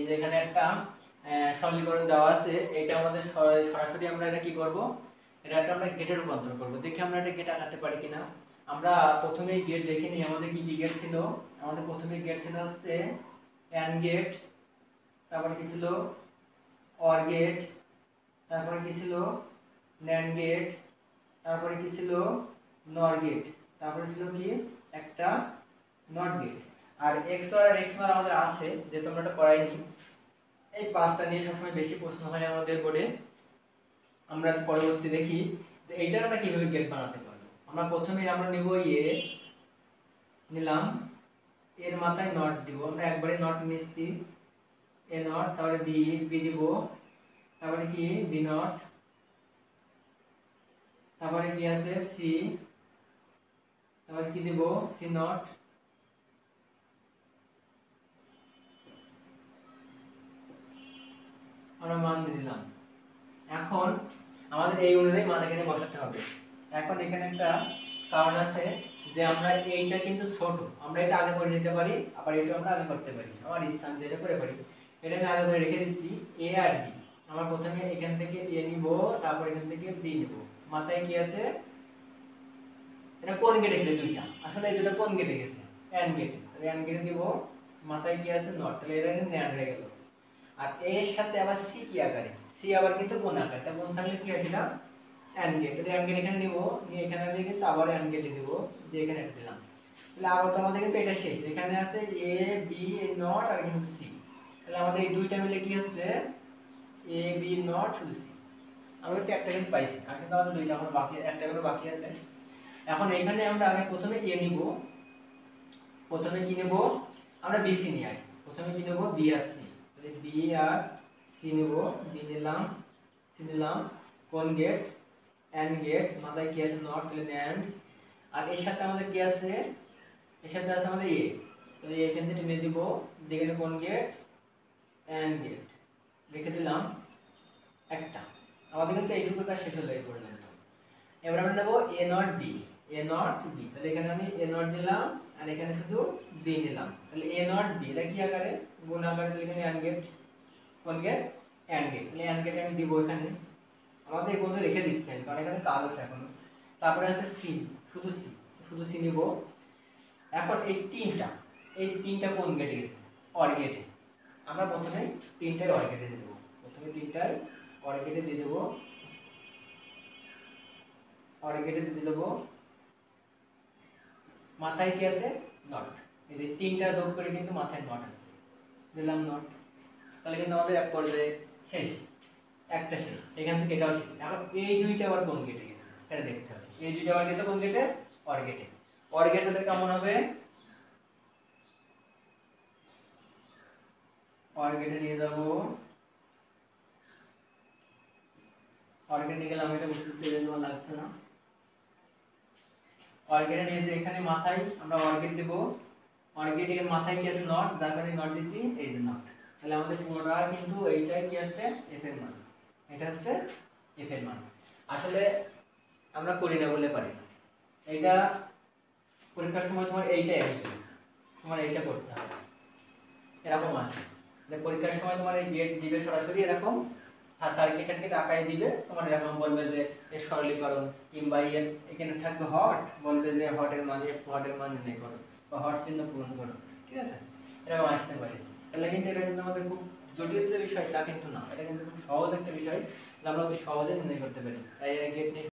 যে এখানে একটা সরলীকরণ দেওয়া আছে, এটা আমাদের সরাসরি আমরা এটা কি করব, এটা একটা আমরা গেটে রূপান্তর করব। দেখি আমরা এটা গেট আঁকাতে পারি কিনা। আমরা প্রথমেই গেট দেখে নিই, আমাদের কি কি গেট ছিল। আমাদের প্রথমেই গেট ছিল হচ্ছে এন্ড গেট, তারপরে কি ছিল অর গেট, তারপরে কি ছিল ন্যান্ড গেট, তারপরে কি ছিল নর গেট, তারপরে ছিল কি একটা নট গেট। আর এক্সঅর আর এক্সমার আমাদের আছে, যে তোমরা এটা করাইনি। এই পাঁচটা নিয়ে সবসময় বেশি প্রশ্ন হয় আমাদের বোর্ডে। আমরা পরবর্তী দেখি যে এইটার আমরা কিভাবে গেট বানাতে পারবো। আমরা প্রথমে আমরা নিব এ, নিলাম, এর মাথায় নট দিব, আমরা একবারে নট নিচ্ছি, এ নট, তারপরে বি, বি দিব, তারপরে কি বি নট, তারপরে কি আছে সি, তারপরে কি দিব সি নট, আমরা মান দিয়ে দিলাম। এখন আমাদের এই অনুযায়ী মান এখানে বসাতে হবে। এখন এখানে একটা কারণ আছে যে আমরা এইটা কিন্তু ছোট, আমরা এটা আগে করে নিতে পারি, আবার এটা আমরা আগে করতে পারি, আমার ইচ্ছা আমি যেটা করে পারি। এটা আমি আগে করে রেখে দিচ্ছি এ আর বি। আমরা প্রথমে এখান থেকে এ নিব, তারপর এখান থেকে বি নিব। মাথায় কি আছে, এটা কোন গেটে গেছে দুইটা, আসলে এই দুটো কোন গেটে গেছে, এন্ড গেটে, তাহলে এন্ড গেটে দিব। মাথায় কি আছে নট, তাহলে এটা ন্যান্ড হয়ে গেল। আর এর সাথে আবার সি কি আকারে, সি আবার কিন্তু কোন আকার, তা কোন থাকলে কি হয় দিলাম এন্ড গেট, তাহলে এন্ড গেট এখানে নিব, নিয়ে এখানে নিয়ে কিন্তু আবার এন্ড গেটে দিব, যে এখানে একটা দিলাম। তাহলে আবার তো আমাদের কিন্তু এটা শেষ, এখানে আছে এ বি নট আর কিন্তু সি, তাহলে আমাদের এই দুইটা মিলে কি হচ্ছে এ বি নট শুধু সি। আমরা কিন্তু একটা কিন্তু পাইছি, আর কিন্তু আমাদের দুইটা এখন বাকি, একটা করে বাকি আছে। এখন এখানে আমরা আগে প্রথমে এ নিব, প্রথমে কি নেব আমরা বি সি নিয়ে আগে, প্রথমে কি নেব বি আর সি, তাহলে বি আর সি নেব, বি নিলাম, সি নিলাম, কোন গেট এন্ড গেট, মাথায় কি আছে নট, তাহলে এন্ড। আর এর সাথে আমাদের কি আছে, এর সাথে আছে আমাদের এ, তাহলে এখান থেকে টেনে দিব, যেখানে কোন গেট এন্ড গেট রেখে দিলাম একটা। আমাদের কিন্তু এইটুকু কাজ শেষ হলো এই পর্যন্ত। এবার আমরা নেব A not B, A not B, তাহলে এখানে আমি এ নট নিলাম আর এখানে শুধু বি নিলাম, তাহলে এ নট বি এটা কি আকারে গুণ আকারে, তাহলে এখানে এন্ড গেট, কোন গেট এন্ড গেট, তাহলে এন্ড গেট আমি দিব এখানে। আমাদের এই পর্যন্ত রেখে দিচ্ছেন কারণ এখানে কাজ আছে এখনো। তারপরে আছে সি, শুধু সি, শুধু সি নিব। এখন এই তিনটা কোন গেটে গেছে, অর গেটে। আমরা প্রথমে তিনটার অর গেটে দিয়ে দেবো, প্রথমে তিনটার অর গেটে দিয়ে দেবো, অর গেটে দিয়ে দেবো। মাথায় কি আছে নট, এই যে তিনটা যোগ করে কিন্তু মাথায় নট আছে, দিলাম নট। তাহলে কিন্তু আমাদের এক পর্যায়ে শেষ, একটা শেষ, এখান থেকে এটাও শেষ। এখন এই দুইটা আবার কোন গেটে গেছে এটা দেখতে হবে, এই দুইটা আবার গেছে কোন গেটে, অর গেটে। অর গেটে তাহলে কেমন হবে, অর গেটে নিয়ে যাব, অর গেটে নিয়ে গেলে আমি এটা বুঝতে লাগছে না। অর গেটে নিয়ে যে এখানে মাথায় আমরা অর গেট দেব, অর গেটের মাথায় কি আছে নট, যার কারণে নট দিচ্ছি, এই যে নট। তাহলে আমাদের পুরোটা কিন্তু এইটাই কি আসছে এফ এর মান, এটা হচ্ছে এফ এর মান। আসলে আমরা করি না বলে পারি না, এইটা পরীক্ষার সময় তোমার এইটাই আসবে, তোমার এইটা করতে হবে, এরকম আছে যে পরীক্ষার সময় তোমার এই গেট দিবে সরাসরি এরকম, আর সার্কিট সার্কিট আকারে দিবে, তোমার এরকম বলবে যে এর সরলীকরণ, কিংবা এর এখানে থাকবে হট, বলবে যে হটের মান এফ হটের মান নির্ণয় করো বা হট চিহ্ন পূরণ করো, ঠিক আছে, এরকম আসতে পারে। তাহলে কিন্তু এটা কিন্তু আমাদের খুব জটিল যে বিষয় তা কিন্তু না, এটা কিন্তু খুব সহজ একটা বিষয়, যা আমরা অতি সহজে নির্ণয় করতে পারি। তাই গেট